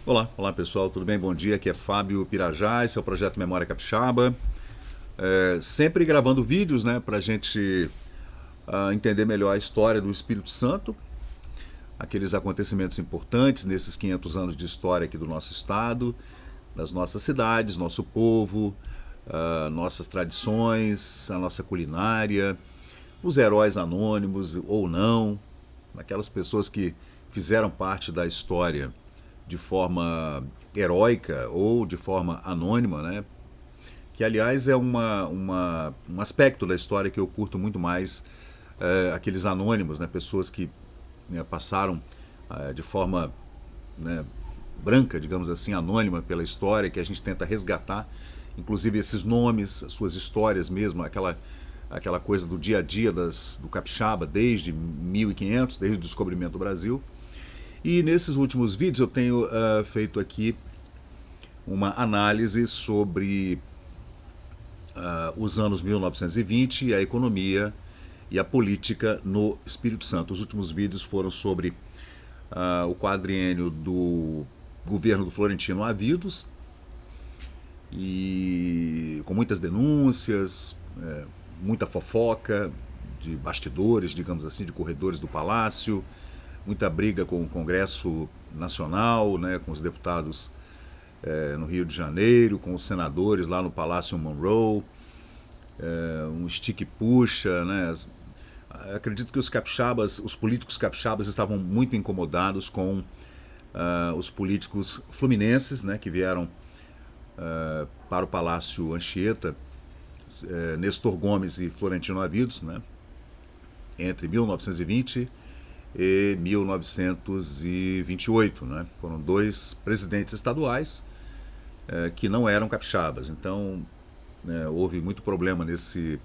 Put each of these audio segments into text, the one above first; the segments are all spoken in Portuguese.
Olá pessoal, tudo bem? Bom dia, aqui é Fábio Pirajá, esse é o Projeto Memória Capixaba. Sempre gravando vídeos, né, para a gente entender melhor a história do Espírito Santo, aqueles acontecimentos importantes nesses 500 anos de história aqui do nosso estado, das nossas cidades, nosso povo, nossas tradições, a nossa culinária, os heróis anônimos ou não, aquelas pessoas que fizeram parte da história de forma heróica ou de forma anônima, né? Que aliás é um aspecto da história que eu curto muito mais, aqueles anônimos, né? Pessoas que, né, passaram de forma, né, branca, digamos assim, anônima pela história, que a gente tenta resgatar, inclusive esses nomes, as suas histórias mesmo, aquela coisa do dia a dia do capixaba desde 1500, desde o descobrimento do Brasil. E nesses últimos vídeos eu tenho feito aqui uma análise sobre os anos 1920, a economia e a política no Espírito Santo. Os últimos vídeos foram sobre o quadriênio do governo do Florentino Avidos, e com muitas denúncias, muita fofoca de bastidores, digamos assim, de corredores do palácio, muita briga com o Congresso Nacional, né, com os deputados no Rio de Janeiro, com os senadores lá no Palácio Monroe, um estique-puxa, né? Acredito que os políticos capixabas estavam muito incomodados com os políticos fluminenses, né, que vieram para o Palácio Anchieta, Nestor Gomes e Florentino Avidos, né, entre 1920 e 1928, né? Foram dois presidentes estaduais que não eram capixabas. Então, houve muito problema nesse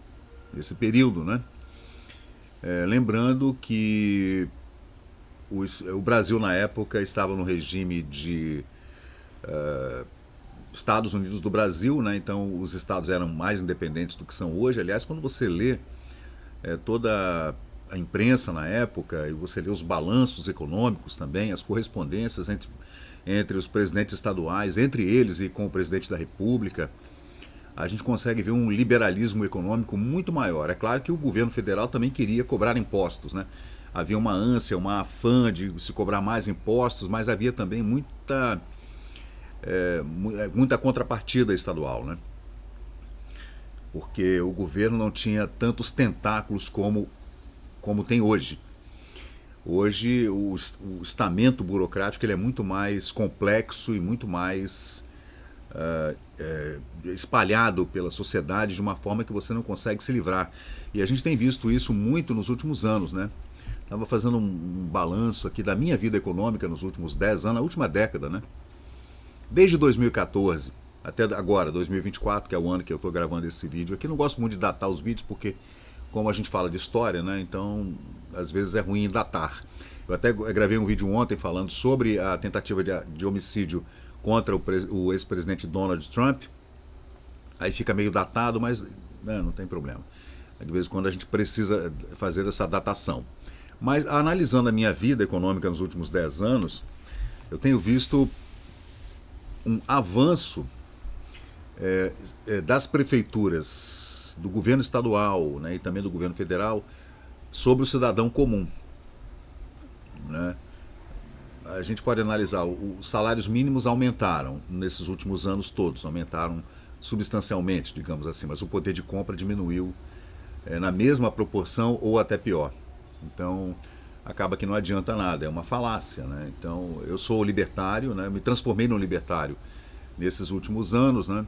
período, né? Lembrando que o Brasil na época estava no regime de Estados Unidos do Brasil, né? Então os estados eram mais independentes do que são hoje. Aliás, quando você lê toda a imprensa na época, e você lê os balanços econômicos também, as correspondências entre os presidentes estaduais, entre eles e com o presidente da República, a gente consegue ver um liberalismo econômico muito maior. É claro que o governo federal também queria cobrar impostos, né? Havia uma ânsia, uma afã de se cobrar mais impostos, mas havia também muita contrapartida estadual, né? Porque o governo não tinha tantos tentáculos como tem hoje. Hoje o estamento burocrático ele é muito mais complexo e muito mais espalhado pela sociedade de uma forma que você não consegue se livrar. E a gente tem visto isso muito nos últimos anos, né? Estava fazendo um balanço aqui da minha vida econômica nos últimos 10 anos, na última década, né? Desde 2014 até agora, 2024, que é o ano que eu estou gravando esse vídeo aqui. Não gosto muito de datar os vídeos porque, como a gente fala de história, né, então às vezes é ruim datar. Eu até gravei um vídeo ontem falando sobre a tentativa de homicídio contra o ex-presidente Donald Trump. Aí fica meio datado, mas não tem problema. De vez em quando a gente precisa fazer essa datação. Mas analisando a minha vida econômica nos últimos 10 anos, eu tenho visto um avanço das prefeituras, do governo estadual, né, e também do governo federal, sobre o cidadão comum, né? A gente pode analisar, os salários mínimos aumentaram nesses últimos anos todos, aumentaram substancialmente, digamos assim, mas o poder de compra diminuiu na mesma proporção ou até pior. Então, acaba que não adianta nada, é uma falácia, né? Então, eu sou libertário, né? Me transformei num libertário nesses últimos anos, né?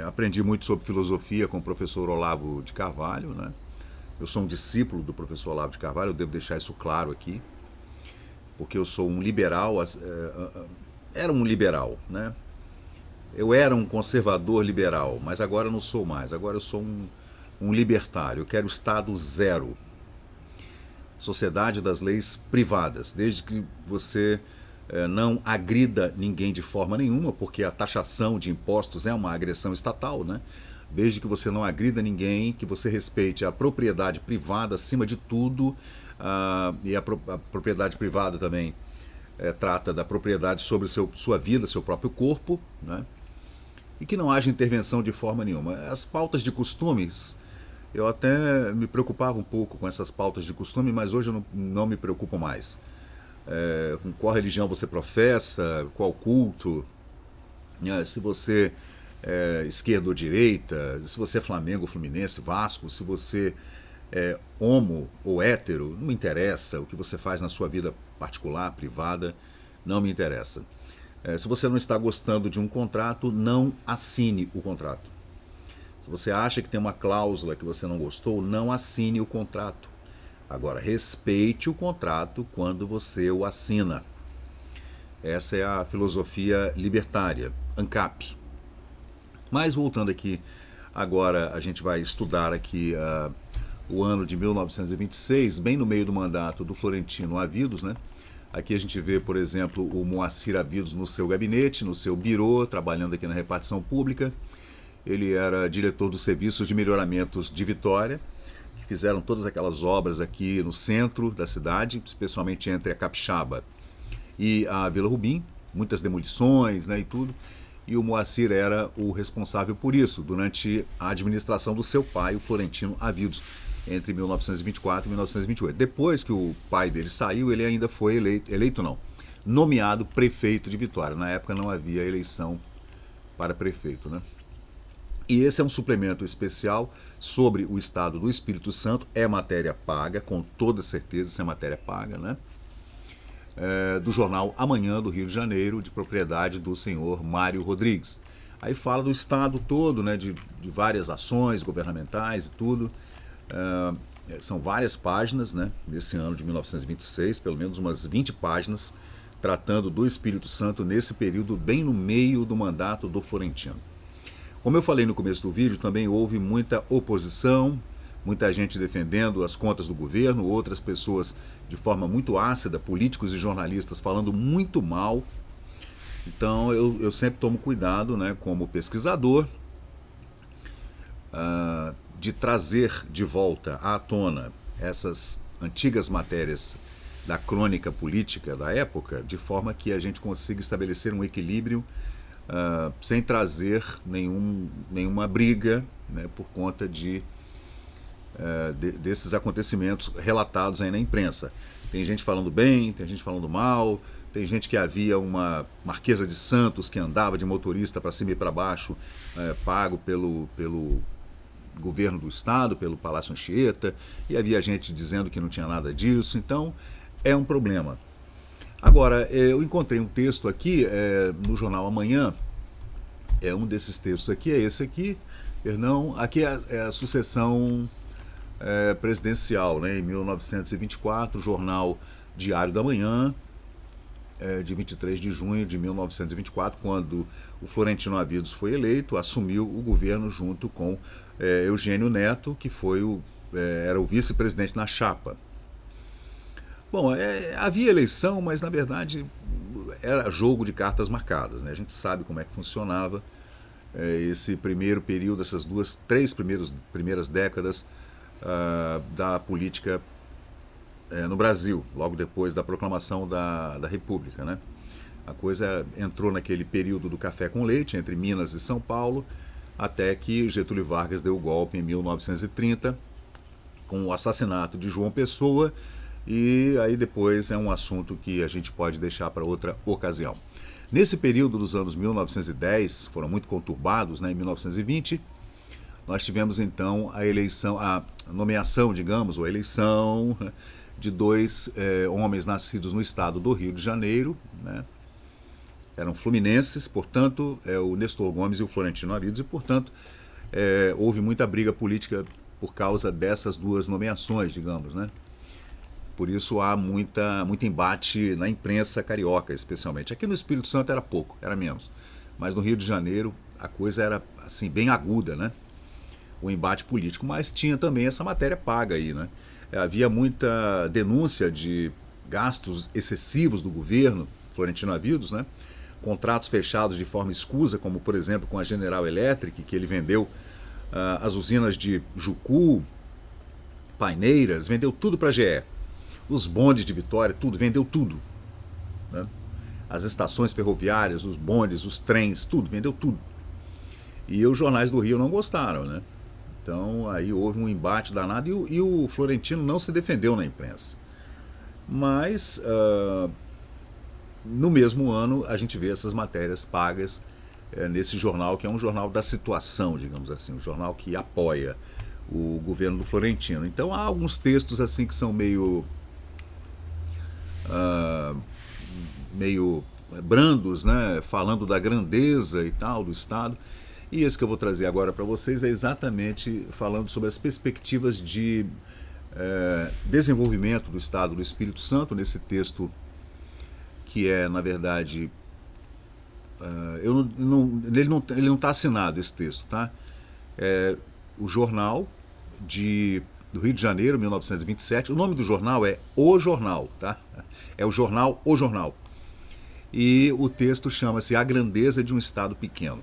Aprendi muito sobre filosofia com o professor Olavo de Carvalho, né? Eu sou um discípulo do professor Olavo de Carvalho, eu devo deixar isso claro aqui, porque eu sou um liberal, era um liberal, né? Eu era um conservador liberal, mas agora não sou mais, agora eu sou um libertário, eu quero Estado zero. Sociedade das leis privadas, desde que você não agrida ninguém de forma nenhuma, porque a taxação de impostos é uma agressão estatal, né? Desde que você não agrida ninguém, que você respeite a propriedade privada acima de tudo, e a propriedade privada também trata da propriedade sobre sua vida, seu próprio corpo, né? E que não haja intervenção de forma nenhuma. As pautas de costumes, eu até me preocupava um pouco com essas pautas de costume, mas hoje eu não me preocupo mais. Com qual religião você professa, qual culto, né? Se você é esquerda ou direita, se você é Flamengo, Fluminense, Vasco, se você é homo ou hétero, não me interessa. O que você faz na sua vida particular, privada, não me interessa. Se você não está gostando de um contrato, não assine o contrato. Se você acha que tem uma cláusula que você não gostou, não assine o contrato. Agora, respeite o contrato quando você o assina. Essa é a filosofia libertária, ANCAP. Mas voltando aqui, agora a gente vai estudar aqui o ano de 1926, bem no meio do mandato do Florentino Avidos, né? Aqui a gente vê, por exemplo, o Moacir Avidos no seu gabinete, no seu birô, trabalhando aqui na repartição pública. Ele era diretor dos serviços de melhoramentos de Vitória, que fizeram todas aquelas obras aqui no centro da cidade, especialmente entre a Capixaba e a Vila Rubim, muitas demolições, né, e tudo. E o Moacir era o responsável por isso, durante a administração do seu pai, o Florentino Avidos, entre 1924 e 1928. Depois que o pai dele saiu, ele ainda foi nomeado prefeito de Vitória. Na época não havia eleição para prefeito, né? E esse é um suplemento especial sobre o estado do Espírito Santo, é matéria paga, com toda certeza isso é matéria paga, né? Do jornal Amanhã do Rio de Janeiro, de propriedade do senhor Mário Rodrigues. Aí fala do estado todo, né, de várias ações governamentais e tudo. São várias páginas, né, nesse ano de 1926, pelo menos umas 20 páginas, tratando do Espírito Santo nesse período bem no meio do mandato do Florentino. Como eu falei no começo do vídeo, também houve muita oposição, muita gente defendendo as contas do governo, outras pessoas de forma muito ácida, políticos e jornalistas falando muito mal. Então eu sempre tomo cuidado, né, como pesquisador, de trazer de volta à tona essas antigas matérias da crônica política da época, de forma que a gente consiga estabelecer um equilíbrio sem trazer nenhuma briga, né, por conta desses acontecimentos relatados aí na imprensa. Tem gente falando bem, tem gente falando mal, tem gente que havia uma Marquesa de Santos que andava de motorista para cima e para baixo, pago pelo governo do estado, pelo Palácio Anchieta, e havia gente dizendo que não tinha nada disso. Então é um problema. Agora, eu encontrei um texto aqui no jornal Amanhã, um desses textos aqui, é esse aqui, perdão, aqui é a sucessão presidencial, né, em 1924, jornal Diário da Manhã, de 23 de junho de 1924, quando o Florentino Avidos foi eleito, assumiu o governo junto com Eugênio Neto, que era o vice-presidente na chapa. Bom, havia eleição, mas na verdade era jogo de cartas marcadas, né? A gente sabe como é que funcionava esse primeiro período, essas três primeiras décadas da política no Brasil, logo depois da proclamação da República, né? A coisa entrou naquele período do café com leite entre Minas e São Paulo, até que Getúlio Vargas deu o golpe em 1930, com o assassinato de João Pessoa. E aí depois é um assunto que a gente pode deixar para outra ocasião. Nesse período dos anos 1910, foram muito conturbados, né? Em 1920, nós tivemos então a nomeação, digamos, ou a eleição de dois homens nascidos no estado do Rio de Janeiro, né? Eram fluminenses, portanto, o Nestor Gomes e o Florentino Avidos, e portanto houve muita briga política por causa dessas duas nomeações, digamos, né? Por isso há muito embate na imprensa carioca, especialmente. Aqui no Espírito Santo era pouco, era menos. Mas no Rio de Janeiro a coisa era assim, bem aguda, né? O embate político. Mas tinha também essa matéria paga aí, né? Havia muita denúncia de gastos excessivos do governo, Florentino Avidos, né? Contratos fechados de forma escusa, como por exemplo com a General Electric, que ele vendeu as usinas de Jucu, Paineiras, vendeu tudo para a GE. Os bondes de Vitória, tudo, vendeu tudo. né? As estações ferroviárias, os bondes, os trens, tudo, vendeu tudo. E os jornais do Rio não gostaram, né? Então aí houve um embate danado e o Florentino não se defendeu na imprensa. Mas no mesmo ano a gente vê essas matérias pagas nesse jornal, que é um jornal da situação, digamos assim, um jornal que apoia o governo do Florentino. Então há alguns textos assim que são meio brandos, né, falando da grandeza e tal do Estado. E esse que eu vou trazer agora para vocês é exatamente falando sobre as perspectivas de desenvolvimento do Estado do Espírito Santo, nesse texto que é, na verdade, ele não está assinado, esse texto, tá? É o jornal do Rio de Janeiro, 1927. O nome do jornal é O Jornal, tá? É o jornal O Jornal. E o texto chama-se A Grandeza de um Estado Pequeno.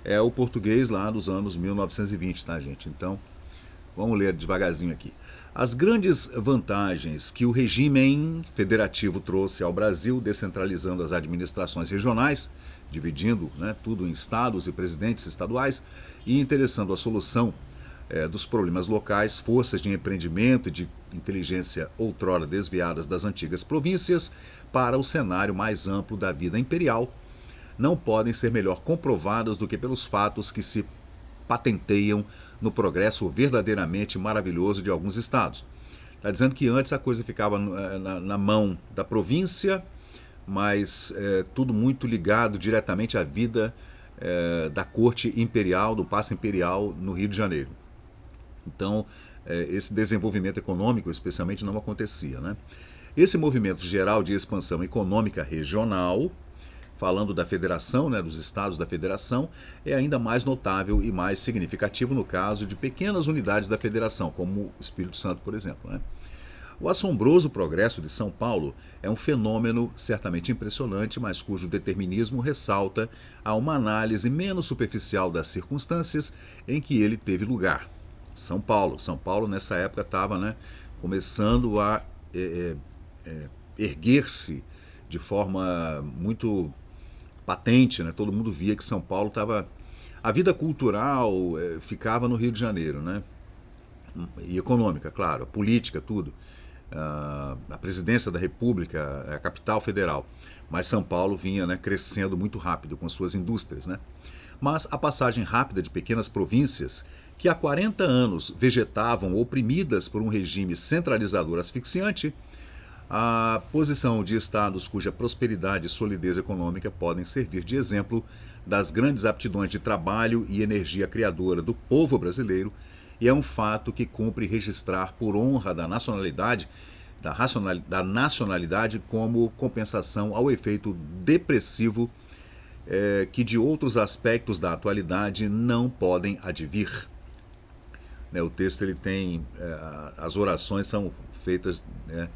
É o português lá dos anos 1920, tá, gente? Então, vamos ler devagarzinho aqui. As grandes vantagens que o regime federativo trouxe ao Brasil, descentralizando as administrações regionais, dividindo, né, tudo em estados e presidentes estaduais, e interessando a solução dos problemas locais, forças de empreendimento e de inteligência outrora desviadas das antigas províncias para o cenário mais amplo da vida imperial, não podem ser melhor comprovadas do que pelos fatos que se patenteiam no progresso verdadeiramente maravilhoso de alguns estados. Está dizendo que antes a coisa ficava na mão da província, mas tudo muito ligado diretamente à vida da corte imperial, do paço imperial no Rio de Janeiro. Então, esse desenvolvimento econômico, especialmente, não acontecia, né? Esse movimento geral de expansão econômica regional, falando da federação, né, dos estados da federação, é ainda mais notável e mais significativo no caso de pequenas unidades da federação, como o Espírito Santo, por exemplo, né? O assombroso progresso de São Paulo é um fenômeno certamente impressionante, mas cujo determinismo ressalta a uma análise menos superficial das circunstâncias em que ele teve lugar. São Paulo nessa época estava, né, começando a erguer-se de forma muito patente, né? Todo mundo via que São Paulo estava... A vida cultural ficava no Rio de Janeiro, né? E econômica, claro, a política, tudo. A presidência da República, a capital federal. Mas São Paulo vinha, né, crescendo muito rápido com suas indústrias, né? Mas a passagem rápida de pequenas províncias que há 40 anos vegetavam oprimidas por um regime centralizador asfixiante, a posição de estados cuja prosperidade e solidez econômica podem servir de exemplo das grandes aptidões de trabalho e energia criadora do povo brasileiro, e é um fato que cumpre registrar por honra da nacionalidade, da nacionalidade como compensação ao efeito depressivo que de outros aspectos da atualidade não podem advir. O texto ele tem, as orações são feitas, né,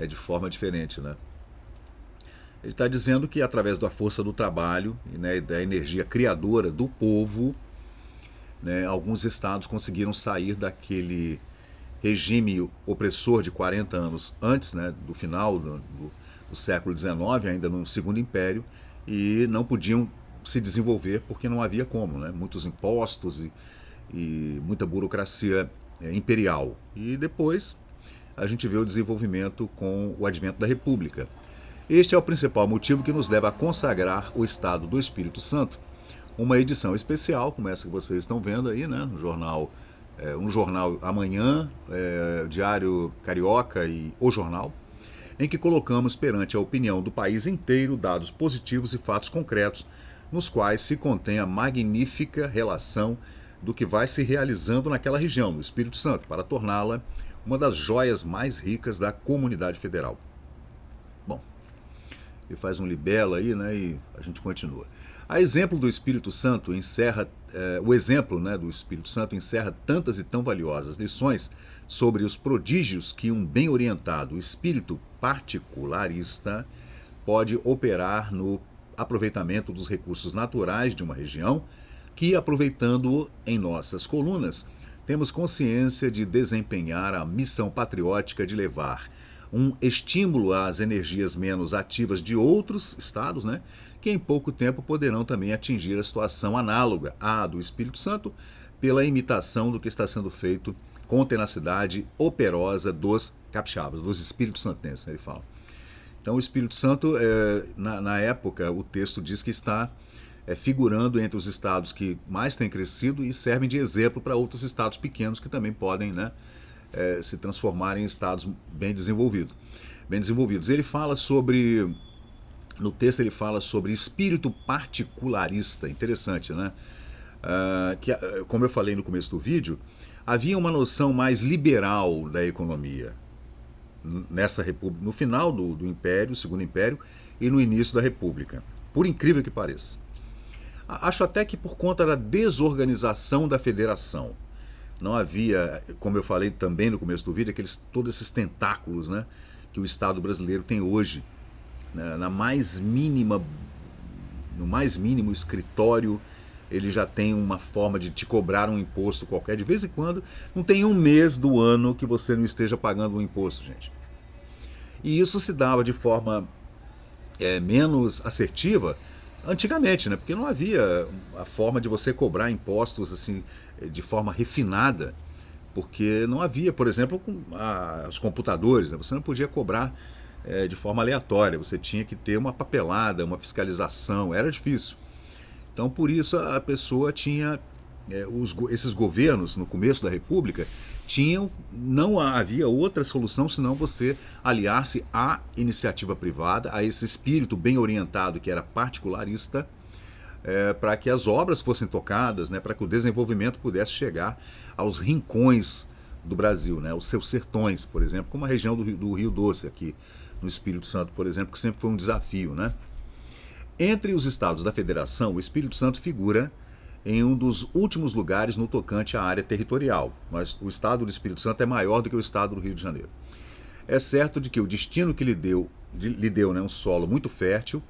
de forma diferente, né? Ele está dizendo que através da força do trabalho, né, e da energia criadora do povo, né, alguns estados conseguiram sair daquele regime opressor de 40 anos antes, né, do final do século XIX, ainda no Segundo Império, e não podiam se desenvolver porque não havia como, né? Muitos impostos e muita burocracia imperial. E depois a gente vê o desenvolvimento com o advento da República. Este é o principal motivo que nos leva a consagrar o Estado do Espírito Santo, uma edição especial, como essa que vocês estão vendo aí, né, no jornal, um jornal Amanhã, Diário Carioca e O Jornal, em que colocamos perante a opinião do país inteiro dados positivos e fatos concretos, nos quais se contém a magnífica relação do que vai se realizando naquela região, no Espírito Santo, para torná-la uma das joias mais ricas da comunidade federal. Bom, ele faz um libelo aí, né, e a gente continua. A exemplo do Espírito Santo encerra, o exemplo, né, do Espírito Santo encerra tantas e tão valiosas lições sobre os prodígios que um bem orientado espírito particularista pode operar no aproveitamento dos recursos naturais de uma região que, aproveitando-o em nossas colunas, temos consciência de desempenhar a missão patriótica de levar um estímulo às energias menos ativas de outros estados, né, que em pouco tempo poderão também atingir a situação análoga à do Espírito Santo, pela imitação do que está sendo feito com tenacidade operosa dos capixabas, dos espíritos santenses, né, ele fala. Então o Espírito Santo, na época, o texto diz que está figurando entre os estados que mais têm crescido e servem de exemplo para outros estados pequenos que também podem, né, se transformar em estados bem desenvolvidos. Ele fala sobre, no texto ele fala sobre espírito particularista, interessante, né? Que, como eu falei no começo do vídeo, havia uma noção mais liberal da economia nessa república, no final do Império, Segundo Império, e no início da República, por incrível que pareça. Acho até que por conta da desorganização da federação. Não havia, como eu falei também no começo do vídeo, todos esses tentáculos, né, que o Estado brasileiro tem hoje, né, no mais mínimo escritório, ele já tem uma forma de te cobrar um imposto qualquer. De vez em quando, não tem um mês do ano que você não esteja pagando um imposto, gente. E isso se dava de forma menos assertiva antigamente, né? Porque não havia a forma de você cobrar impostos assim de forma refinada, porque não havia, por exemplo, os computadores, né? Você não podia cobrar de forma aleatória, você tinha que ter uma papelada, uma fiscalização, era difícil. Então, por isso, a pessoa tinha, esses governos, no começo da República, não havia outra solução senão você aliar-se à iniciativa privada, a esse espírito bem orientado que era particularista, para que as obras fossem tocadas, né, para que o desenvolvimento pudesse chegar aos rincões do Brasil, né, aos seus sertões, por exemplo, como a região do Rio Doce, aqui no Espírito Santo, por exemplo, que sempre foi um desafio, né? Entre os estados da federação, o Espírito Santo figura em um dos últimos lugares no tocante à área territorial, mas o estado do Espírito Santo é maior do que o estado do Rio de Janeiro. É certo de que o destino que lhe deu, né, um solo muito fértil,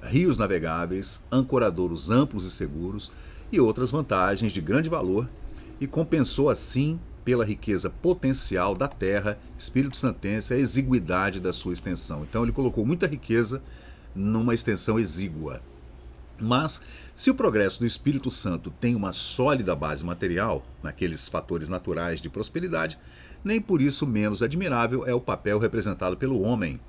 rios navegáveis, ancoradouros amplos e seguros e outras vantagens de grande valor, e compensou assim, pela riqueza potencial da terra espírito-santense, a exiguidade da sua extensão. Então ele colocou muita riqueza numa extensão exígua. Mas, se o progresso do Espírito Santo tem uma sólida base material, naqueles fatores naturais de prosperidade, nem por isso menos admirável é o papel representado pelo homem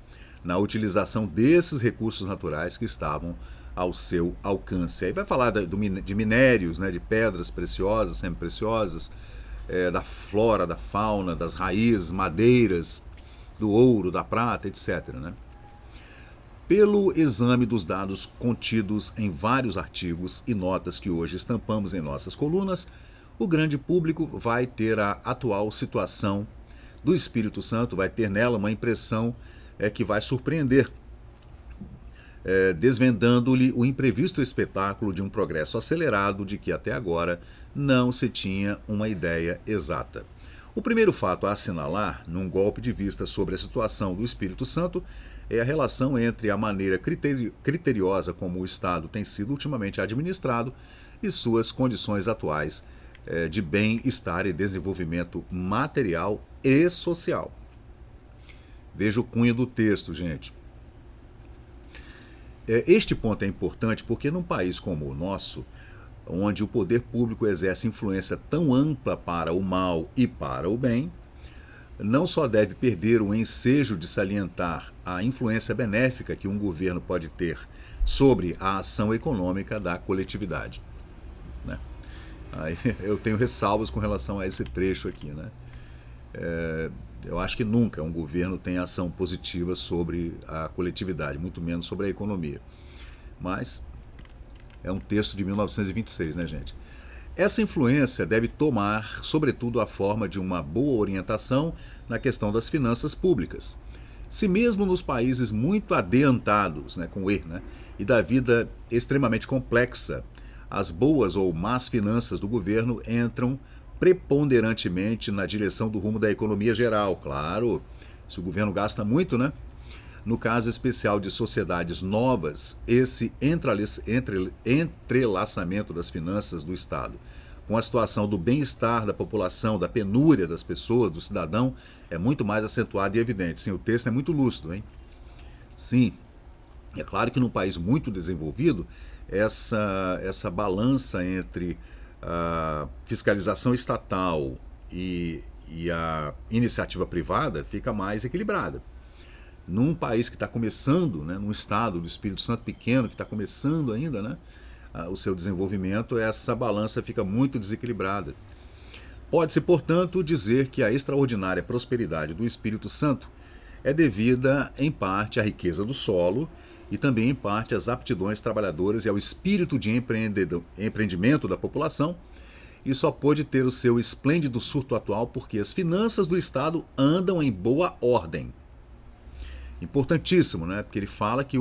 na utilização desses recursos naturais que estavam ao seu alcance. Aí vai falar de minérios, né, de pedras preciosas, semi-preciosas, da flora, da fauna, das raízes, madeiras, do ouro, da prata, etc., né? Pelo exame dos dados contidos em vários artigos e notas que hoje estampamos em nossas colunas, o grande público vai ter a atual situação do Espírito Santo, vai ter nela uma impressão que vai surpreender, desvendando-lhe o imprevisto espetáculo de um progresso acelerado de que até agora não se tinha uma ideia exata. O primeiro fato a assinalar, num golpe de vista sobre a situação do Espírito Santo, é a relação entre a maneira criteriosa como o Estado tem sido ultimamente administrado e suas condições atuais de bem-estar e desenvolvimento material e social. Veja o cunho do texto, gente. Este ponto é importante porque num país como o nosso, onde o poder público exerce influência tão ampla para o mal e para o bem, não só deve perder o ensejo de salientar a influência benéfica que um governo pode ter sobre a ação econômica da coletividade, né? Aí eu tenho ressalvas com relação a esse trecho aqui, né? Eu acho que nunca um governo tem ação positiva sobre a coletividade, muito menos sobre a economia. Mas é um texto de 1926, né, gente? Essa influência deve tomar, sobretudo, a forma de uma boa orientação na questão das finanças públicas. Se mesmo nos países muito adiantados, né, com E, né, e da vida extremamente complexa, as boas ou más finanças do governo entram preponderantemente na direção do rumo da economia geral. Claro, se o governo gasta muito, né? No caso especial de sociedades novas, esse entrelaçamento das finanças do Estado com a situação do bem-estar da população, da penúria das pessoas, do cidadão, é muito mais acentuado e evidente. Sim, o texto é muito lúcido, hein? Sim, é claro que num país muito desenvolvido, essa balança entre a fiscalização estatal e a iniciativa privada fica mais equilibrada. Num país que está começando, né, num estado do Espírito Santo pequeno, que está começando ainda, né, o seu desenvolvimento, essa balança fica muito desequilibrada. Pode-se, portanto, dizer que a extraordinária prosperidade do Espírito Santo é devida, em parte, à riqueza do solo e também, em parte, às aptidões trabalhadoras e ao espírito de empreendimento da população, e só pôde ter o seu esplêndido surto atual porque as finanças do Estado andam em boa ordem. Importantíssimo, né? Porque ele fala que,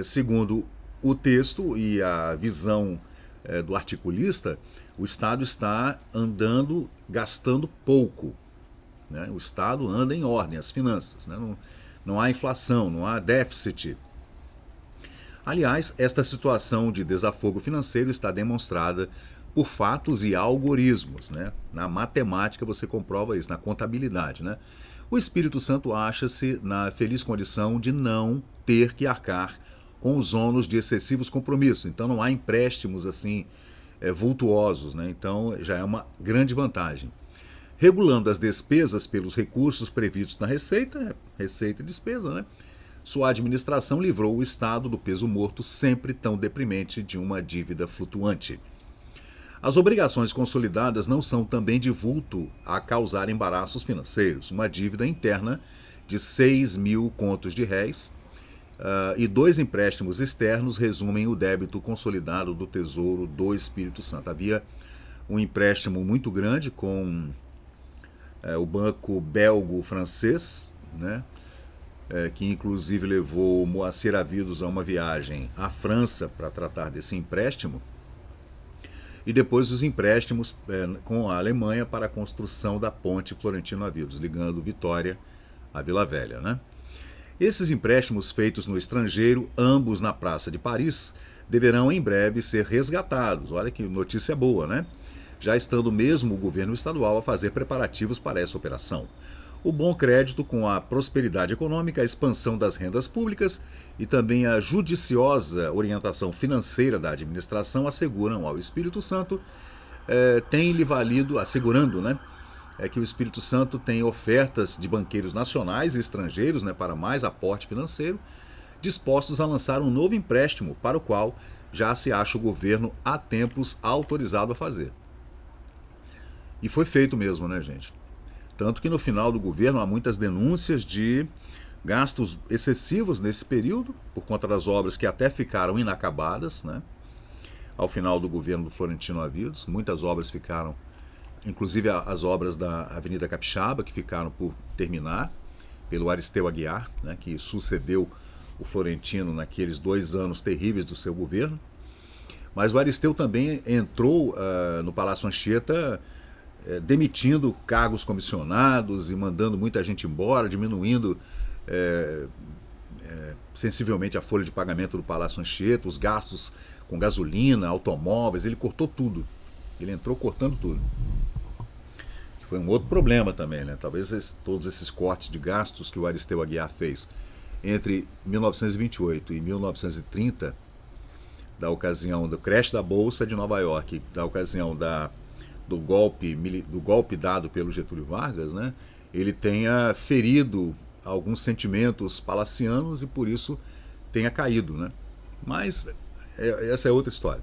segundo o texto e a visão do articulista, o Estado está andando, gastando pouco. Né? O Estado anda em ordem, as finanças. Né? Não há inflação, não há déficit. Aliás, esta situação de desafogo financeiro está demonstrada por fatos e algoritmos. Né? Na matemática você comprova isso, na contabilidade. Né? O Espírito Santo acha-se na feliz condição de não ter que arcar com os ônus de excessivos compromissos. Então não há empréstimos assim vultuosos. Né? Então já é uma grande vantagem. Regulando as despesas pelos recursos previstos na receita e despesa, né? Sua administração livrou o Estado do peso morto sempre tão deprimente de uma dívida flutuante. As obrigações consolidadas não são também de vulto a causar embaraços financeiros. Uma dívida interna de 6 mil contos de réis e 2 empréstimos externos resumem o débito consolidado do Tesouro do Espírito Santo. Havia um empréstimo muito grande com o banco belgo-francês, né? Que inclusive levou Moacir Avidos a uma viagem à França para tratar desse empréstimo, e depois os empréstimos com a Alemanha para a construção da ponte Florentino Avidos, ligando Vitória à Vila Velha. Né? Esses empréstimos feitos no estrangeiro, ambos na Praça de Paris, deverão em breve ser resgatados. Olha que notícia boa, né? Já estando mesmo o governo estadual a fazer preparativos para essa operação. O bom crédito com a prosperidade econômica, a expansão das rendas públicas e também a judiciosa orientação financeira da administração asseguram ao Espírito Santo, tem-lhe valido, assegurando, né, que o Espírito Santo tem ofertas de banqueiros nacionais e estrangeiros, né, para mais aporte financeiro, dispostos a lançar um novo empréstimo para o qual já se acha o governo há tempos autorizado a fazer. E foi feito mesmo, né, gente? Tanto que no final do governo há muitas denúncias de gastos excessivos nesse período, por conta das obras que até ficaram inacabadas, né? Ao final do governo do Florentino Avidos, muitas obras ficaram, inclusive as obras da Avenida Capixaba, que ficaram por terminar, pelo Aristeu Aguiar, né? Que sucedeu o Florentino naqueles 2 anos terríveis do seu governo. Mas o Aristeu também entrou no Palácio Anchieta demitindo cargos comissionados e mandando muita gente embora, diminuindo sensivelmente a folha de pagamento do Palácio Anchieta, os gastos com gasolina, automóveis, ele cortou tudo. Ele entrou cortando tudo. Foi um outro problema também, né? Talvez todos esses cortes de gastos que o Aristeu Aguiar fez entre 1928 e 1930, da ocasião do crash da Bolsa de Nova York, da ocasião do golpe dado pelo Getúlio Vargas, né, ele tenha ferido alguns sentimentos palacianos e por isso tenha caído. Né? Mas essa é outra história.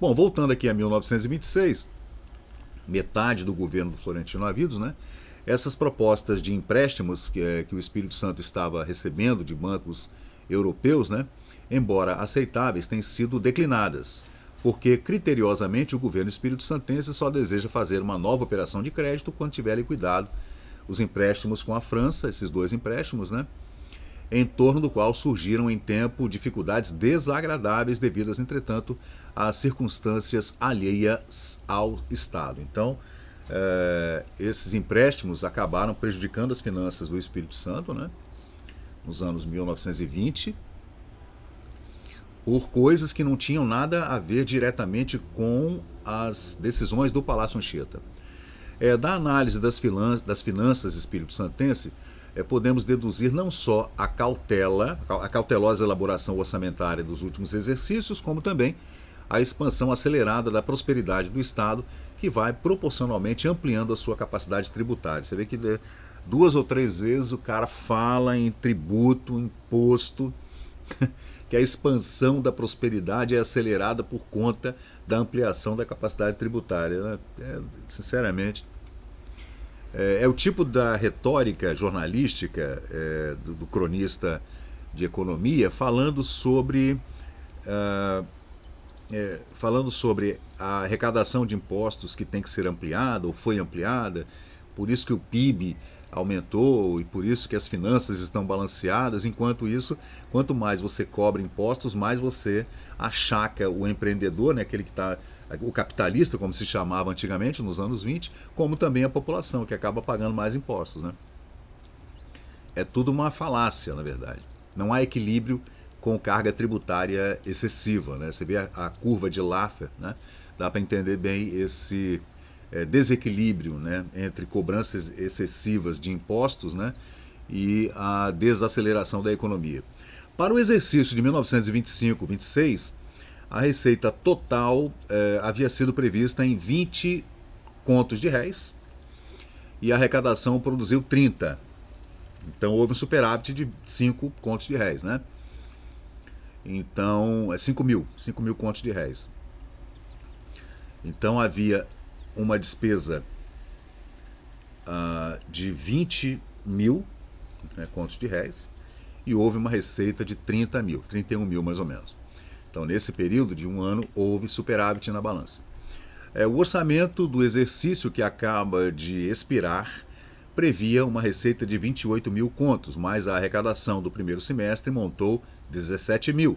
Bom, voltando aqui a 1926, metade do governo do Florentino Avidos, né, essas propostas de empréstimos que o Espírito Santo estava recebendo de bancos europeus, né, embora aceitáveis, têm sido declinadas, porque criteriosamente o governo espírito-santense só deseja fazer uma nova operação de crédito quando tiver liquidado os empréstimos com a França, esses 2 empréstimos, né, em torno do qual surgiram em tempo dificuldades desagradáveis devidas, entretanto, às circunstâncias alheias ao Estado. Então, esses empréstimos acabaram prejudicando as finanças do Espírito Santo, né, nos anos 1920, por coisas que não tinham nada a ver diretamente com as decisões do Palácio Anchieta. Da análise das finanças espírito santense, podemos deduzir não só a cautelosa elaboração orçamentária dos últimos exercícios, como também a expansão acelerada da prosperidade do Estado, que vai proporcionalmente ampliando a sua capacidade tributária. Você vê que 2 ou 3 vezes o cara fala em tributo, imposto, que a expansão da prosperidade é acelerada por conta da ampliação da capacidade tributária. Sinceramente, é o tipo da retórica jornalística do cronista de economia falando sobre a arrecadação de impostos que tem que ser ampliada ou foi ampliada, por isso que o PIB aumentou e por isso que as finanças estão balanceadas. Enquanto isso, quanto mais você cobra impostos, mais você achaca o empreendedor, né, aquele que está, o capitalista, como se chamava antigamente nos anos 20, como também a população, que acaba pagando mais impostos, né? É tudo uma falácia, na verdade. Não há equilíbrio com carga tributária excessiva, né? Você vê a curva de Laffer, né? Dá para entender bem esse desequilíbrio, né, entre cobranças excessivas de impostos, né, e a desaceleração da economia. Para o exercício de 1925-26, a receita total havia sido prevista em 20 contos de réis e a arrecadação produziu 30. Então houve um superávit de 5 contos de réis, né? Então, 5 mil contos de réis. Então havia uma despesa de 20 mil, né, contos de réis, e houve uma receita de 30 mil, 31 mil mais ou menos. Então, nesse período de um ano, houve superávit na balança. O orçamento do exercício que acaba de expirar previa uma receita de 28 mil contos, mas a arrecadação do primeiro semestre montou 17 mil,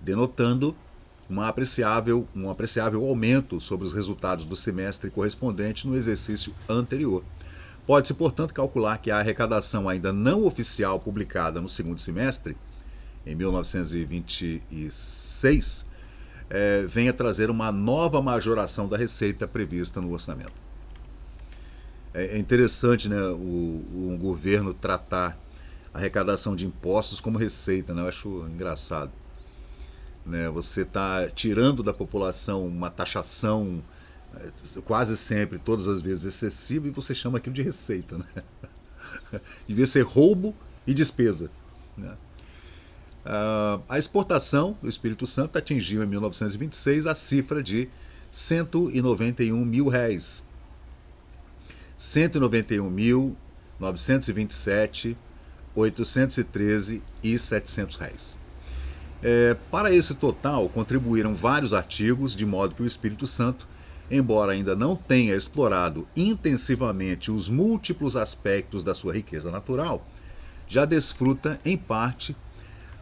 denotando um apreciável aumento sobre os resultados do semestre correspondente no exercício anterior. Pode-se, portanto, calcular que a arrecadação ainda não oficial publicada no segundo semestre, em 1926, venha trazer uma nova majoração da receita prevista no orçamento. É interessante, né, o governo tratar a arrecadação de impostos como receita, né? Eu acho engraçado. Você está tirando da população uma taxação quase sempre, todas as vezes excessiva, e você chama aquilo de receita, né? Devia ser roubo e despesa, né? A exportação do Espírito Santo atingiu em 1926 a cifra de 191 mil réis. 191.927, 813 e 700 réis. Para esse total, contribuíram vários artigos, de modo que o Espírito Santo, embora ainda não tenha explorado intensivamente os múltiplos aspectos da sua riqueza natural, já desfruta, em parte,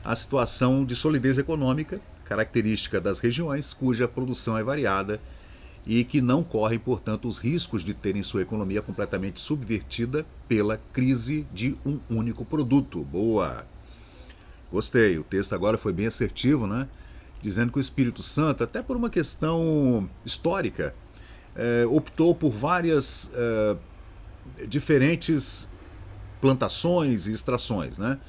a situação de solidez econômica, característica das regiões cuja produção é variada e que não correm, portanto, os riscos de terem sua economia completamente subvertida pela crise de um único produto. Boa! Gostei, o texto agora foi bem assertivo, né? Dizendo que o Espírito Santo, até por uma questão histórica, optou por várias diferentes plantações e extrações, né?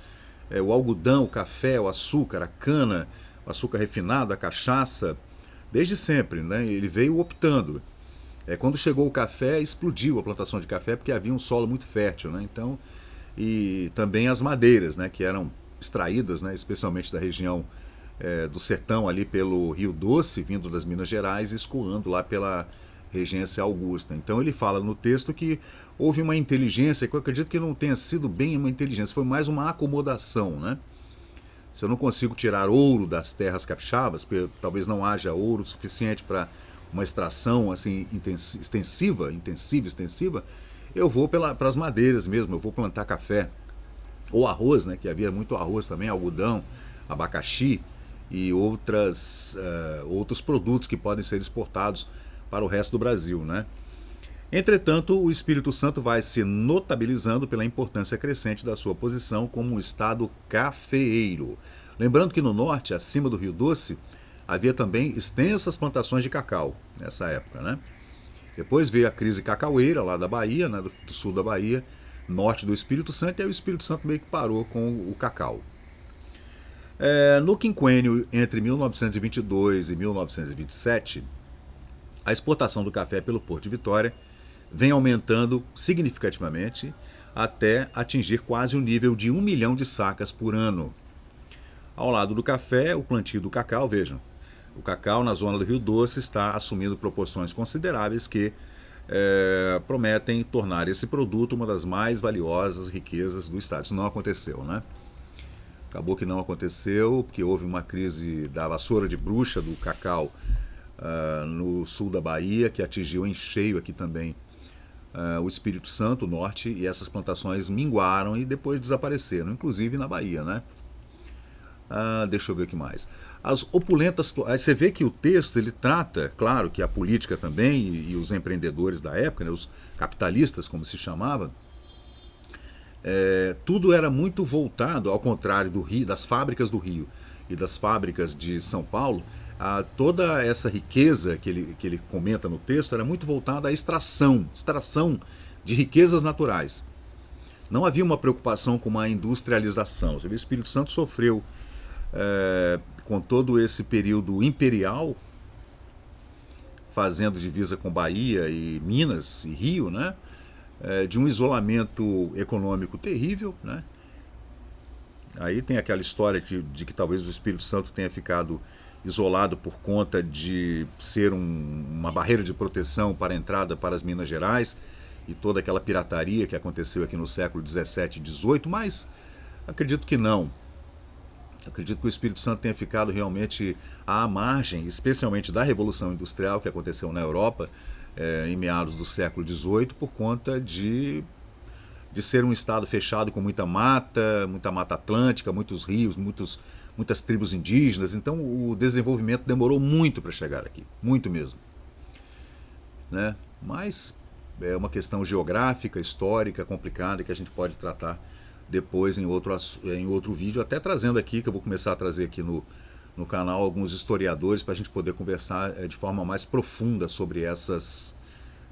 O algodão, o café, o açúcar, a cana, o açúcar refinado, a cachaça, desde sempre, né? Ele veio optando. Quando chegou o café, explodiu a plantação de café porque havia um solo muito fértil, né? Então, e também as madeiras, né, que eram extraídas, né, especialmente da região do sertão ali pelo Rio Doce, vindo das Minas Gerais, escoando lá pela Regência Augusta. Então ele fala no texto que houve uma inteligência, que eu acredito que não tenha sido bem uma inteligência, foi mais uma acomodação, né? Se eu não consigo tirar ouro das terras capixabas, porque talvez não haja ouro suficiente para uma extração assim extensiva, eu vou para as madeiras mesmo, eu vou plantar café. Ou arroz, né, que havia muito arroz também, algodão, abacaxi e outros produtos que podem ser exportados para o resto do Brasil, né? Entretanto, o Espírito Santo vai se notabilizando pela importância crescente da sua posição como um estado cafeeiro. Lembrando que no norte, acima do Rio Doce, havia também extensas plantações de cacau nessa época, né? Depois veio a crise cacaueira lá da Bahia, né, do sul da Bahia, norte do Espírito Santo, e aí o Espírito Santo meio que parou com o cacau. No quinquênio entre 1922 e 1927, a exportação do café pelo Porto de Vitória vem aumentando significativamente até atingir quase o nível de 1 milhão de sacas por ano. Ao lado do café, o plantio do cacau, vejam, o cacau na zona do Rio Doce está assumindo proporções consideráveis que prometem tornar esse produto uma das mais valiosas riquezas do estado. Isso não aconteceu, né? Acabou que não aconteceu, porque houve uma crise da vassoura de bruxa do cacau no sul da Bahia, que atingiu em cheio aqui também o Espírito Santo, o norte, e essas plantações minguaram e depois desapareceram, inclusive na Bahia, né? Deixa eu ver o que mais. As opulentas. Você vê que o texto ele trata, claro, que a política também e os empreendedores da época, né, os capitalistas, como se chamava, tudo era muito voltado, ao contrário do Rio, das fábricas do Rio e das fábricas de São Paulo, toda essa riqueza que ele comenta no texto era muito voltada à extração de riquezas naturais. Não havia uma preocupação com uma industrialização. Você vê, o Espírito Santo sofreu com todo esse período imperial, fazendo divisa com Bahia e Minas e Rio, né? De um isolamento econômico terrível, né? Aí tem aquela história de que talvez o Espírito Santo tenha ficado isolado por conta de ser uma barreira de proteção para a entrada para as Minas Gerais e toda aquela pirataria que aconteceu aqui no século 17 e 18, mas acredito que não. Acredito que o Espírito Santo tenha ficado realmente à margem, especialmente da Revolução Industrial que aconteceu na Europa em meados do século XVIII, por conta de ser um estado fechado com muita mata atlântica, muitos rios, muitas tribos indígenas. Então o desenvolvimento demorou muito para chegar aqui, muito mesmo, né? Mas é uma questão geográfica, histórica, complicada, que a gente pode tratar depois em outro vídeo, até trazendo aqui, que eu vou começar a trazer aqui no canal, alguns historiadores para a gente poder conversar de forma mais profunda sobre essas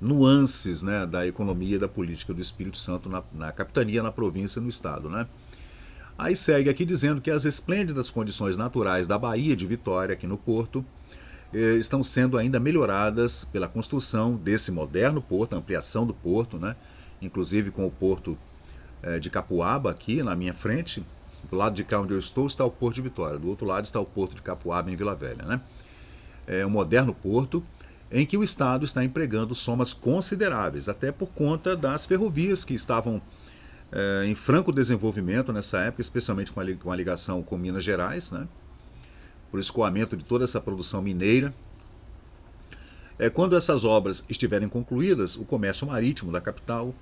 nuances, né, da economia e da política do Espírito Santo na capitania, na província e no estado, né? Aí segue aqui dizendo que as esplêndidas condições naturais da Baía de Vitória, aqui no Porto, estão sendo ainda melhoradas pela construção desse moderno porto, a ampliação do porto, né? Inclusive com o porto de Capuaba aqui na minha frente. Do lado de cá onde eu estou está o Porto de Vitória, do outro lado está o Porto de Capuaba em Vila Velha, né? É um moderno porto em que o Estado está empregando somas consideráveis, até por conta das ferrovias que estavam em franco desenvolvimento nessa época, especialmente com a ligação com Minas Gerais, né? Por escoamento de toda essa produção mineira. Quando essas obras estiverem concluídas, o comércio marítimo da capital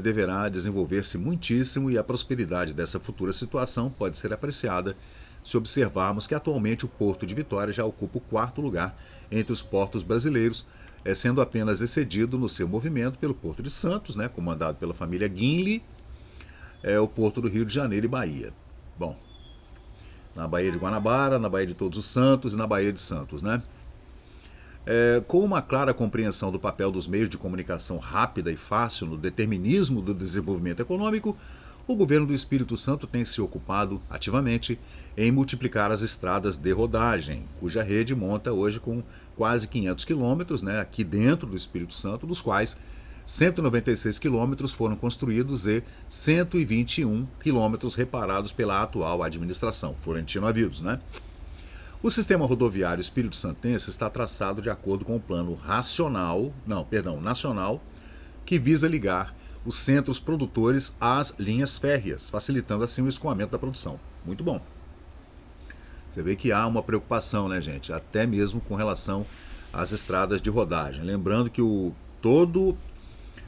deverá desenvolver-se muitíssimo, e a prosperidade dessa futura situação pode ser apreciada se observarmos que atualmente o Porto de Vitória já ocupa o 4º lugar entre os portos brasileiros, sendo apenas excedido no seu movimento pelo Porto de Santos, né, comandado pela família Guinle, o Porto do Rio de Janeiro e Bahia. Bom, na Baía de Guanabara, na Baía de Todos os Santos e na Baía de Santos, né? Com uma clara compreensão do papel dos meios de comunicação rápida e fácil no determinismo do desenvolvimento econômico, o governo do Espírito Santo tem se ocupado ativamente em multiplicar as estradas de rodagem, cuja rede monta hoje com quase 500 quilômetros, né, aqui dentro do Espírito Santo, dos quais 196 quilômetros foram construídos e 121 quilômetros reparados pela atual administração, Florentino Avidos, né? O sistema rodoviário espírito-santense está traçado de acordo com o plano nacional, que visa ligar os centros produtores às linhas férreas, facilitando assim o escoamento da produção. Muito bom. Você vê que há uma preocupação, né, gente? Até mesmo com relação às estradas de rodagem. Lembrando que todo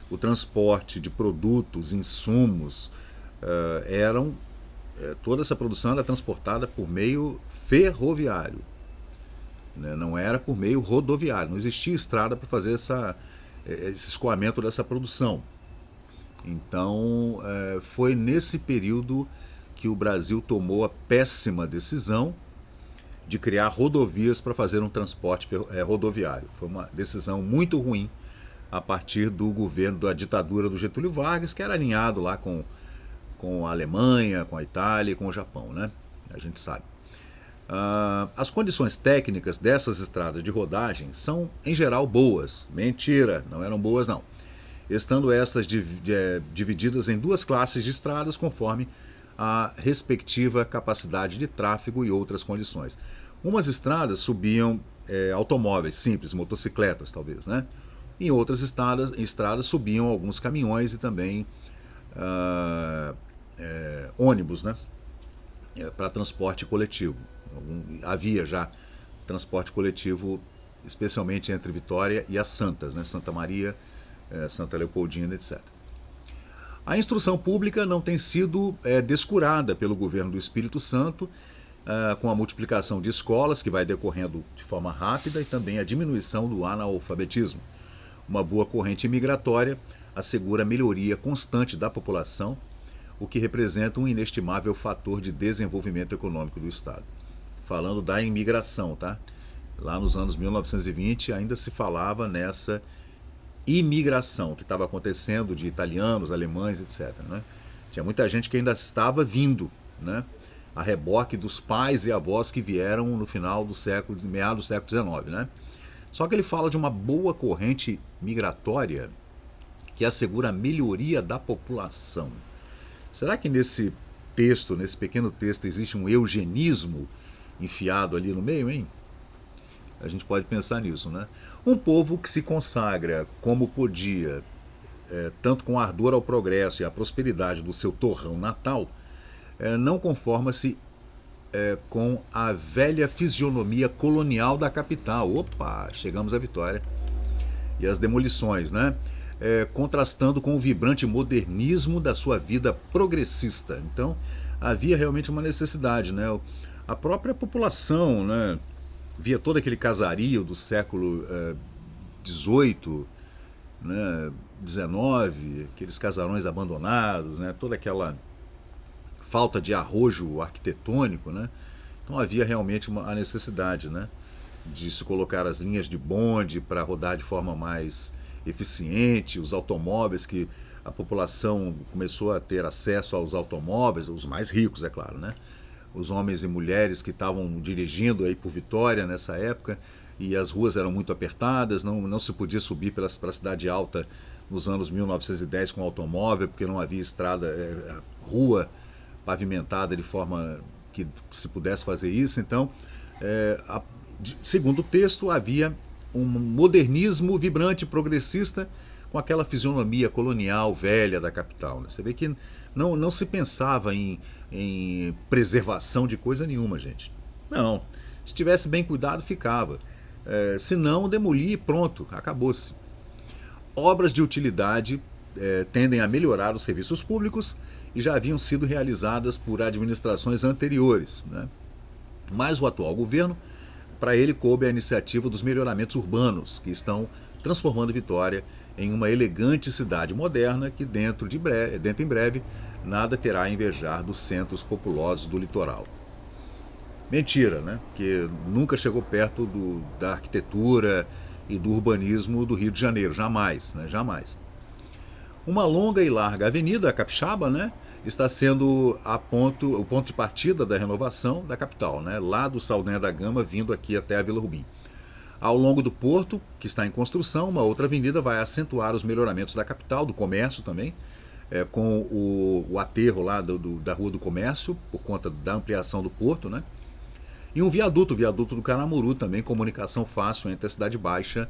o transporte de produtos, insumos, toda essa produção era transportada por meio ferroviário, né? Não era por meio rodoviário, não existia estrada para fazer esse escoamento dessa produção. Então foi nesse período que o Brasil tomou a péssima decisão de criar rodovias para fazer um transporte rodoviário. Foi uma decisão muito ruim a partir do governo da ditadura do Getúlio Vargas, que era alinhado lá com a Alemanha, com a Itália e com o Japão, né? A gente sabe. As condições técnicas dessas estradas de rodagem são, em geral, boas. Mentira, não eram boas não. Estando estas divididas em duas classes de estradas conforme a respectiva capacidade de tráfego e outras condições. Umas estradas subiam automóveis simples, motocicletas talvez, né? Em outras estradas subiam alguns caminhões e também ônibus, né? Para transporte coletivo. Havia já transporte coletivo, especialmente entre Vitória e as Santas, né? Santa Maria, Santa Leopoldina, etc. A instrução pública não tem sido descurada pelo governo do Espírito Santo, com a multiplicação de escolas, que vai decorrendo de forma rápida, e também a diminuição do analfabetismo. Uma boa corrente migratória assegura a melhoria constante da população, o que representa um inestimável fator de desenvolvimento econômico do Estado. Falando da imigração, tá? Lá nos anos 1920 ainda se falava nessa imigração que estava acontecendo de italianos, alemães, etc. Né? Tinha muita gente que ainda estava vindo, né? A reboque dos pais e avós que vieram no final do século, meados do século XIX, né? Só que ele fala de uma boa corrente migratória que assegura a melhoria da população. Será que nesse texto, nesse pequeno texto, existe um eugenismo enfiado ali no meio, hein? A gente pode pensar nisso, né? Um povo que se consagra como podia, tanto com ardor ao progresso e à prosperidade do seu torrão natal, não conforma-se com a velha fisionomia colonial da capital. Opa, chegamos à Vitória. E as demolições, né? Contrastando com o vibrante modernismo da sua vida progressista. Então, havia realmente uma necessidade, né? A própria população, né? Via todo aquele casario do século XVIII, né? XIX, aqueles casarões abandonados, né? Toda aquela falta de arrojo arquitetônico, né? Então havia realmente a necessidade, né? De se colocar as linhas de bonde para rodar de forma mais eficiente, os automóveis, que a população começou a ter acesso aos automóveis, os mais ricos, é claro, né? Os homens e mulheres que estavam dirigindo aí por Vitória nessa época, e as ruas eram muito apertadas, não se podia subir para a Cidade Alta nos anos 1910 com automóvel, porque não havia estrada, rua pavimentada de forma que se pudesse fazer isso. Então, segundo o texto, havia um modernismo vibrante, progressista, com aquela fisionomia colonial velha da capital, né? Você vê que não se pensava em preservação de coisa nenhuma, gente. Não. Se tivesse bem cuidado, ficava. Se não, demolir e pronto, acabou-se. Obras de utilidade tendem a melhorar os serviços públicos e já haviam sido realizadas por administrações anteriores, né? Mas o atual governo, para ele, coube a iniciativa dos melhoramentos urbanos, que estão transformando Vitória em uma elegante cidade moderna que dentro em breve nada terá a invejar dos centros populosos do litoral. Mentira, né? Porque nunca chegou perto da arquitetura e do urbanismo do Rio de Janeiro, jamais, né? Jamais. Uma longa e larga avenida, a Capixaba, né? Está sendo o ponto de partida da renovação da capital, né? Lá do Saldanha da Gama, vindo aqui até a Vila Rubim. Ao longo do porto, que está em construção, uma outra avenida vai acentuar os melhoramentos da capital, do comércio também, com o aterro lá da Rua do Comércio, por conta da ampliação do porto, né? E um viaduto, o viaduto do Caramuru também, comunicação fácil entre a Cidade Baixa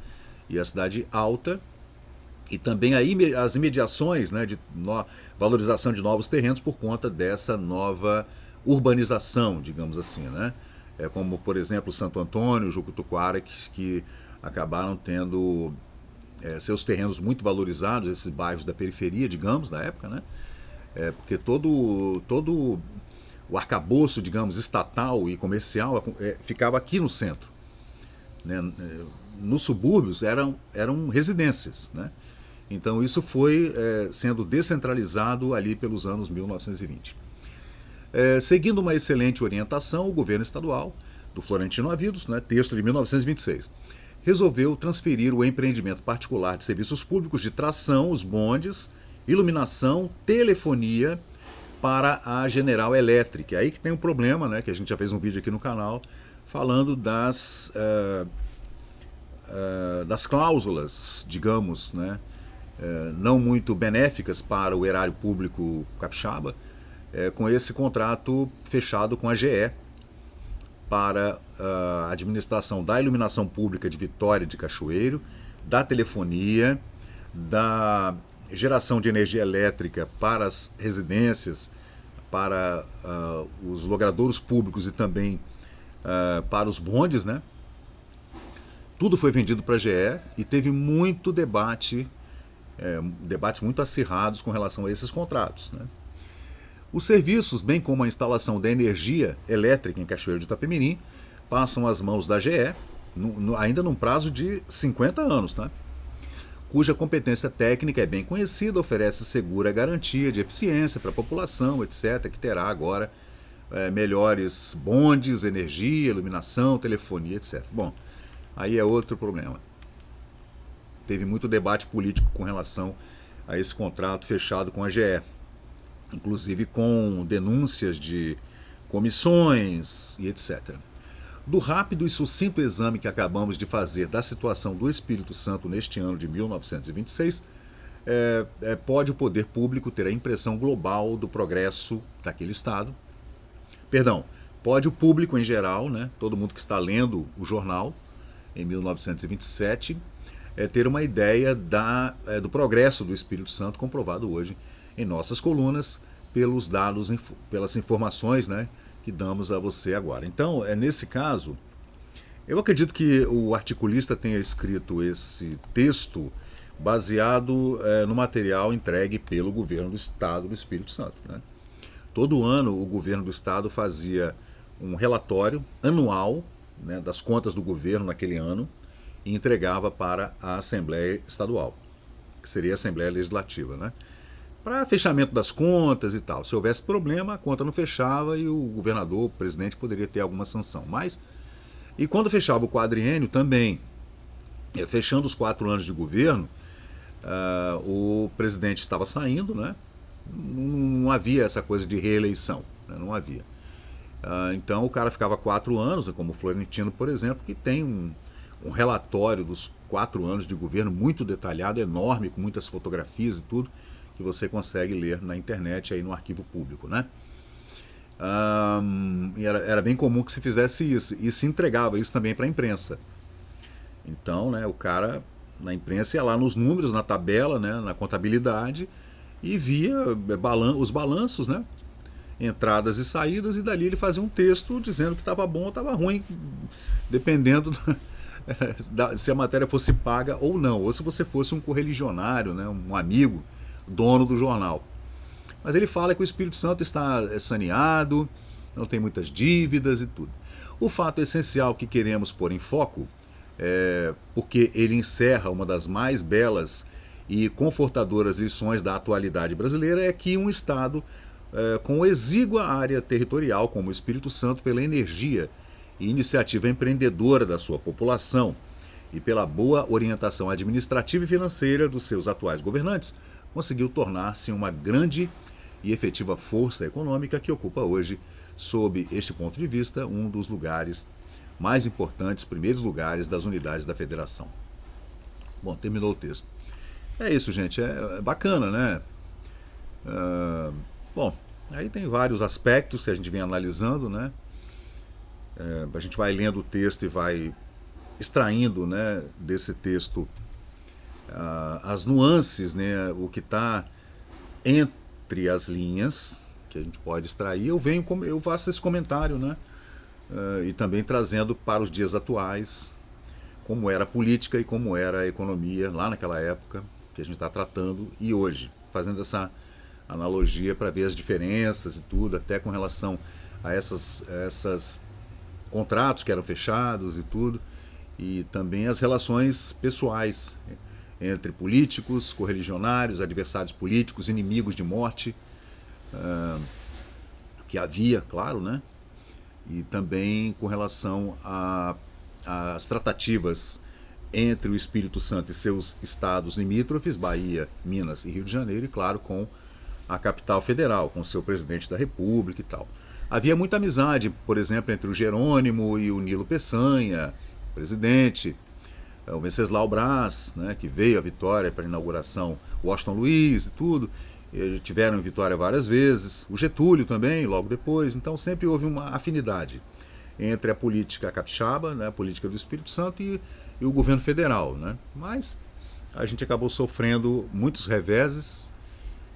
e a Cidade Alta. E também as imediações, né, de valorização de novos terrenos por conta dessa nova urbanização, digamos assim, né? Como, por exemplo, Santo Antônio, Jucutuquara, que acabaram tendo seus terrenos muito valorizados, esses bairros da periferia, digamos, da época, né? Porque todo o arcabouço, digamos, estatal e comercial ficava aqui no centro, né? Nos subúrbios eram residências, né? Então isso foi sendo descentralizado ali pelos anos 1920. seguindo uma excelente orientação, o governo estadual, do Florentino Avidos, né, texto de 1926, resolveu transferir o empreendimento particular de serviços públicos de tração, os bondes, iluminação, telefonia, para a General Electric. Aí que tem um problema, né, que a gente já fez um vídeo aqui no canal, falando das cláusulas, digamos, né, não muito benéficas para o erário público capixaba, com esse contrato fechado com a GE para a administração da iluminação pública de Vitória de Cachoeiro, da telefonia, da geração de energia elétrica para as residências, para os logradouros públicos e também para os bondes, né? Tudo foi vendido para a GE e teve muito debate, debates muito acirrados com relação a esses contratos, né? Os serviços, bem como a instalação da energia elétrica em Cachoeiro de Itapemirim, passam às mãos da GE, ainda num prazo de 50 anos, tá? Cuja competência técnica é bem conhecida, oferece segura garantia de eficiência para a população, etc., que terá agora melhores bondes, energia, iluminação, telefonia, etc. Bom, aí é outro problema. Teve muito debate político com relação a esse contrato fechado com a GE, inclusive com denúncias de comissões e etc. Do rápido e sucinto exame que acabamos de fazer da situação do Espírito Santo neste ano de 1926, pode o poder público ter a impressão global do progresso daquele Estado. Perdão, pode o público em geral, né, todo mundo que está lendo o jornal em 1927, ter uma ideia do progresso do Espírito Santo comprovado hoje em nossas colunas pelos dados, pelas informações, né, que damos a você agora. Então, nesse caso, eu acredito que o articulista tenha escrito esse texto baseado no material entregue pelo governo do Estado do Espírito Santo, né? Todo ano o governo do Estado fazia um relatório anual, né, das contas do governo naquele ano e entregava para a Assembleia Estadual, que seria a Assembleia Legislativa, né? Para fechamento das contas e tal. Se houvesse problema, a conta não fechava e o governador, o presidente, poderia ter alguma sanção. E quando fechava o quadriênio também, fechando os 4 anos de governo, o presidente estava saindo, né? Não havia essa coisa de reeleição, né? Não havia. Então o cara ficava 4 anos, como o Florentino, por exemplo, que tem um relatório dos 4 anos de governo muito detalhado, enorme, com muitas fotografias e tudo, que você consegue ler na internet, aí no arquivo público, né? E era bem comum que se fizesse isso, e se entregava isso também para a imprensa. Então, né, o cara, na imprensa, ia lá nos números, na tabela, né, na contabilidade, e via os balanços, né, entradas e saídas, e dali ele fazia um texto dizendo que estava bom ou estava ruim, dependendo se a matéria fosse paga ou não, ou se você fosse um correligionário, né, um amigo, dono do jornal. Mas ele fala que o Espírito Santo está saneado, não tem muitas dívidas e tudo. O fato essencial que queremos pôr em foco, porque ele encerra uma das mais belas e confortadoras lições da atualidade brasileira, é que um Estado com exígua área territorial, como o Espírito Santo, pela energia e iniciativa empreendedora da sua população e pela boa orientação administrativa e financeira dos seus atuais governantes, conseguiu tornar-se uma grande e efetiva força econômica que ocupa hoje, sob este ponto de vista, um dos lugares mais importantes, primeiros lugares das unidades da federação. Bom, terminou o texto. É isso, gente, é bacana, né? Bom, aí tem vários aspectos que a gente vem analisando, né? A gente vai lendo o texto e vai extraindo, né, desse texto as nuances, né, o que está entre as linhas que a gente pode extrair. Eu faço esse comentário, né, e também trazendo para os dias atuais como era a política e como era a economia lá naquela época que a gente está tratando e hoje, fazendo essa analogia para ver as diferenças e tudo, até com relação a essas contratos que eram fechados e tudo, e também as relações pessoais entre políticos, correligionários, adversários políticos, inimigos de morte, que havia, claro, né? E também com relação às tratativas entre o Espírito Santo e seus estados limítrofes, Bahia, Minas e Rio de Janeiro, e claro, com a capital federal, com o seu presidente da República e tal. Havia muita amizade, por exemplo, entre o Jerônimo e o Nilo Peçanha, presidente, o Venceslau Braz, né, que veio a Vitória para a inauguração, Washington Luiz e tudo, tiveram em Vitória várias vezes, o Getúlio também, logo depois, então sempre houve uma afinidade entre a política capixaba, né, a política do Espírito Santo e o governo federal, né? Mas a gente acabou sofrendo muitos reveses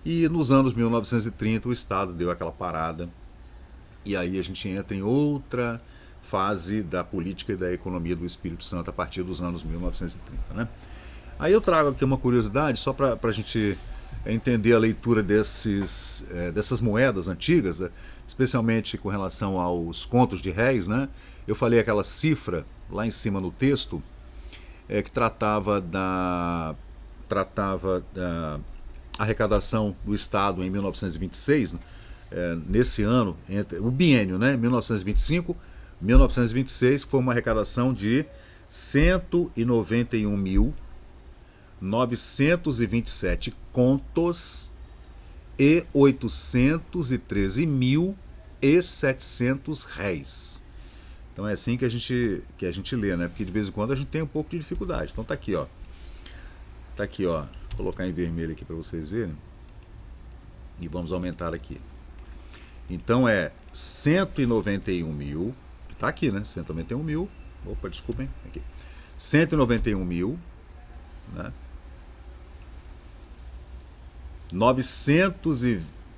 e nos anos 1930 o Estado deu aquela parada e aí a gente entra em outra fase da política e da economia do Espírito Santo a partir dos anos 1930, né? Aí eu trago aqui uma curiosidade só para a gente entender a leitura dessas moedas antigas, né? Especialmente com relação aos contos de réis, né? Eu falei aquela cifra lá em cima no texto que tratava da arrecadação do Estado em 1926, nesse ano, o biênio, né? 1925-1926, foi uma arrecadação de 191.927 contos e 813.700 réis. Então é assim que a gente lê, né? Porque de vez em quando a gente tem um pouco de dificuldade. Então tá aqui, ó. Tá aqui, ó. Vou colocar em vermelho aqui para vocês verem. E vamos aumentar aqui. Então é 191 mil. Tá aqui, né? 191 mil. Opa, desculpem. Aqui. 191 mil, né?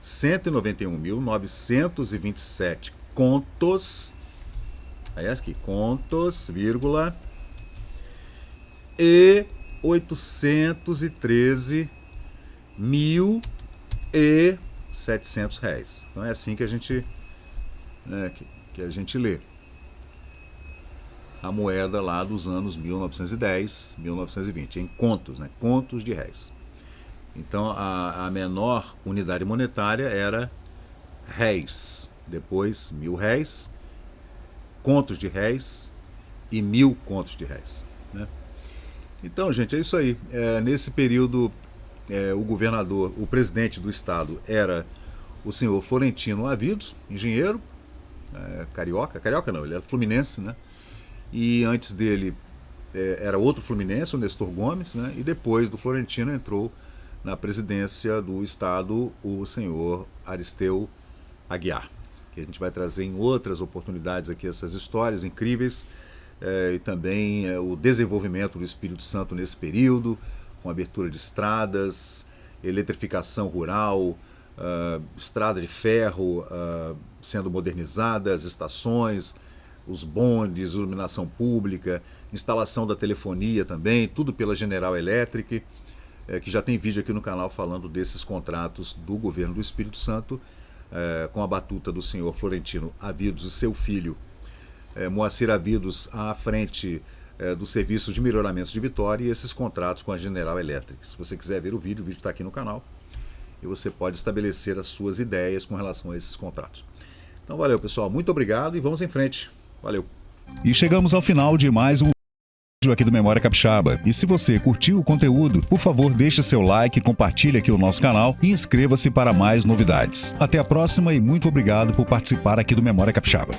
191.927 contos, aí aqui, contos, vírgula, e 813.700 réis. Então é assim que a gente, né, que a gente lê a moeda lá dos anos 1910, 1920, em contos, né, contos de réis. Então a menor unidade monetária era réis, depois 1.000 réis, contos de réis e 1.000 contos de réis, né? Então, gente, é isso aí. Nesse período, o governador, o presidente do estado era o senhor Florentino Avidos, engenheiro, carioca não, ele era fluminense, né? E antes dele era outro fluminense, o Nestor Gomes, né? E depois do Florentino entrou na presidência do estado o senhor Aristeu Aguiar, que a gente vai trazer em outras oportunidades aqui essas histórias incríveis, e também o desenvolvimento do Espírito Santo nesse período, com abertura de estradas, eletrificação rural, estrada de ferro sendo modernizada, as estações, os bondes, iluminação pública, instalação da telefonia também, tudo pela General Electric, que já tem vídeo aqui no canal falando desses contratos do governo do Espírito Santo, com a batuta do senhor Florentino Avidos e seu filho Moacir Avidos à frente do serviço de melhoramentos de Vitória, e esses contratos com a General Electric. Se você quiser ver o vídeo está aqui no canal e você pode estabelecer as suas ideias com relação a esses contratos. Então valeu, pessoal, muito obrigado e vamos em frente. Valeu. E chegamos ao final de mais um vídeo aqui do Memória Capixaba. E se você curtiu o conteúdo, por favor deixe seu like, compartilhe aqui o nosso canal e inscreva-se para mais novidades. Até a próxima e muito obrigado por participar aqui do Memória Capixaba.